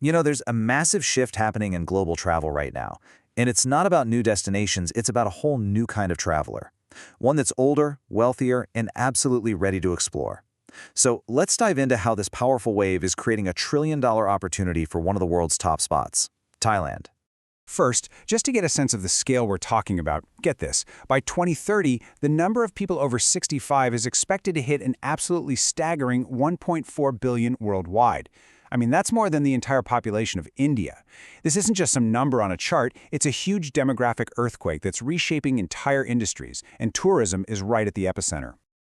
There's a massive shift happening in global travel right now. And it's not about new destinations, it's about a whole new kind of traveler. One that's older, wealthier, and absolutely ready to explore. So let's dive into how this powerful wave is creating a trillion-dollar opportunity for one of the world's top spots, Thailand. First, just to get a sense of the scale we're talking about, get this. By 2030, the number of people over 65 is expected to hit an absolutely staggering 1.4 billion worldwide. I mean, that's more than the entire population of India. This isn't just some number on a chart, it's a huge demographic earthquake that's reshaping entire industries, and tourism is right at the epicenter.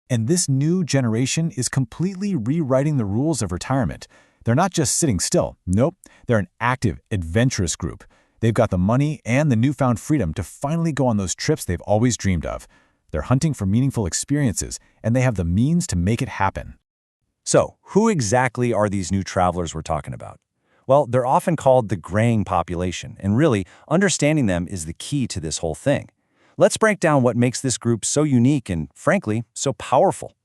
And this new generation is completely rewriting the rules of retirement. They're not just sitting still. Nope, they're an active, adventurous group. They've got the money and the newfound freedom to finally go on those trips they've always dreamed of. They're hunting for meaningful experiences, and they have the means to make it happen. So, who exactly are these new travelers we're talking about? Well, they're often called the graying population, and really, understanding them is the key to this whole thing. Let's break down what makes this group so unique and, frankly, so powerful.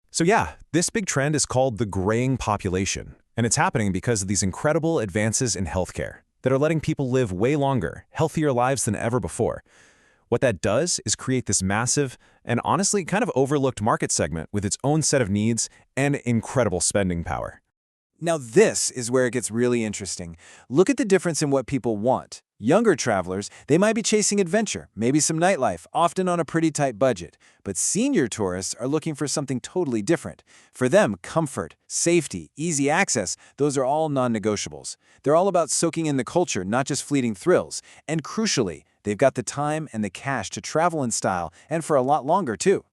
So yeah, this big trend is called the graying population, and it's happening because of these incredible advances in healthcare that are letting people live way longer, healthier lives than ever before. What that does is create this massive and honestly kind of overlooked market segment with its own set of needs and incredible spending power. Now this is where it gets really interesting. Look at the difference in what people want. Younger travelers, they might be chasing adventure, maybe some nightlife, often on a pretty tight budget. But senior tourists are looking for something totally different. For them, comfort, safety, easy access, those are all non-negotiables. They're all about soaking in the culture, not just fleeting thrills. And crucially, they've got the time and the cash to travel in style, and for a lot longer too.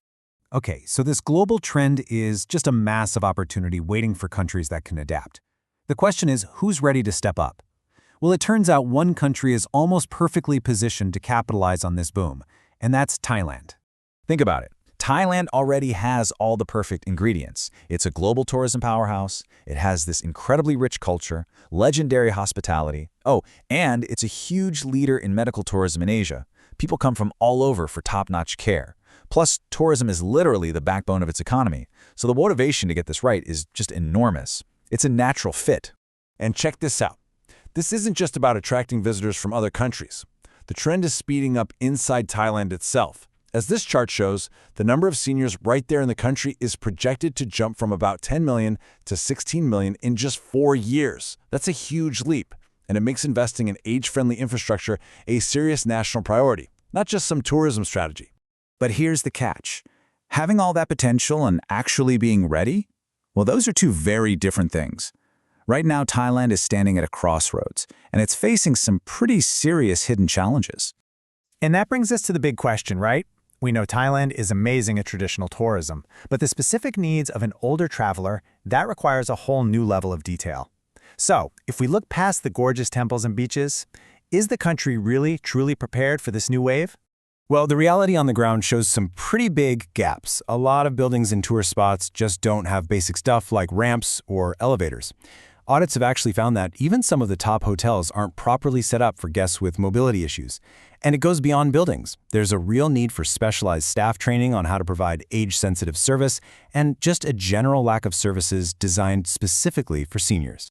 Okay, so this global trend is just a massive opportunity waiting for countries that can adapt. The question is, who's ready to step up? Well, it turns out one country is almost perfectly positioned to capitalize on this boom, and that's Thailand. Think about it. Thailand already has all the perfect ingredients. It's a global tourism powerhouse, it has this incredibly rich culture, legendary hospitality, and it's a huge leader in medical tourism in Asia. People come from all over for top-notch care. Plus, tourism is literally the backbone of its economy, so the motivation to get this right is just enormous. It's a natural fit. And check this out. This isn't just about attracting visitors from other countries. The trend is speeding up inside Thailand itself. As this chart shows, the number of seniors right there in the country is projected to jump from about 10 million to 16 million in just 4 years. That's a huge leap, and it makes investing in age-friendly infrastructure a serious national priority, not just some tourism strategy. But here's the catch. Having all that potential and actually being ready? Well, those are two very different things. Right now, Thailand is standing at a crossroads, and it's facing some pretty serious hidden challenges. And that brings us to the big question, right? We know Thailand is amazing at traditional tourism, but the specific needs of an older traveler, that requires a whole new level of detail. So, if we look past the gorgeous temples and beaches, is the country really, truly prepared for this new wave? Well, the reality on the ground shows some pretty big gaps. A lot of buildings and tourist spots just don't have basic stuff like ramps or elevators. Audits have actually found that even some of the top hotels aren't properly set up for guests with mobility issues. And it goes beyond buildings. There's a real need for specialized staff training on how to provide age-sensitive service and just a general lack of services designed specifically for seniors.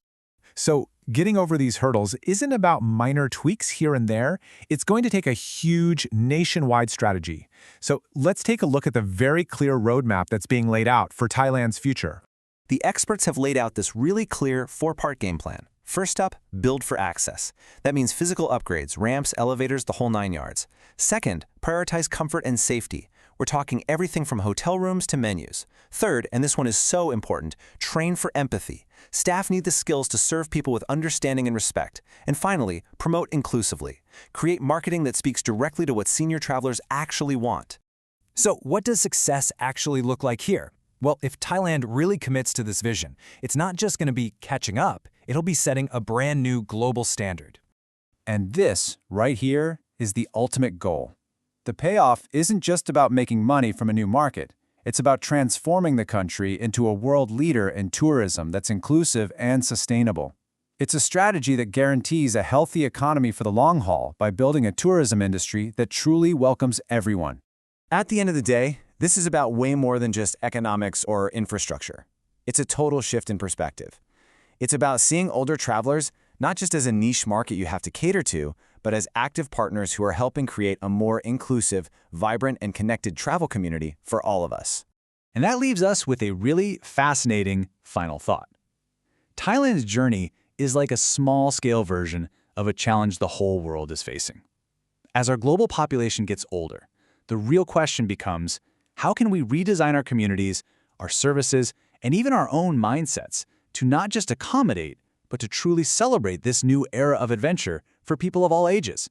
So, getting over these hurdles isn't about minor tweaks here and there. It's going to take a huge nationwide strategy. So, let's take a look at the very clear roadmap that's being laid out for Thailand's future. The experts have laid out this really clear 4-part game plan. First up, build for access. That means physical upgrades, ramps, elevators, the whole 9 yards. Second, prioritize comfort and safety. We're talking everything from hotel rooms to menus. Third, and this one is so important, train for empathy. Staff need the skills to serve people with understanding and respect. And finally, promote inclusively. Create marketing that speaks directly to what senior travelers actually want. So, what does success actually look like here? Well, if Thailand really commits to this vision, it's not just going to be catching up, it'll be setting a brand new global standard. And this, right here, is the ultimate goal. The payoff isn't just about making money from a new market. It's about transforming the country into a world leader in tourism that's inclusive and sustainable. It's a strategy that guarantees a healthy economy for the long haul by building a tourism industry that truly welcomes everyone. At the end of the day, this is about way more than just economics or infrastructure. It's a total shift in perspective. It's about seeing older travelers not just as a niche market you have to cater to, but as active partners who are helping create a more inclusive, vibrant, and connected travel community for all of us. And that leaves us with a really fascinating final thought. Thailand's journey is like a small-scale version of a challenge the whole world is facing. As our global population gets older, the real question becomes, how can we redesign our communities, our services, and even our own mindsets to not just accommodate, but to truly celebrate this new era of adventure for people of all ages?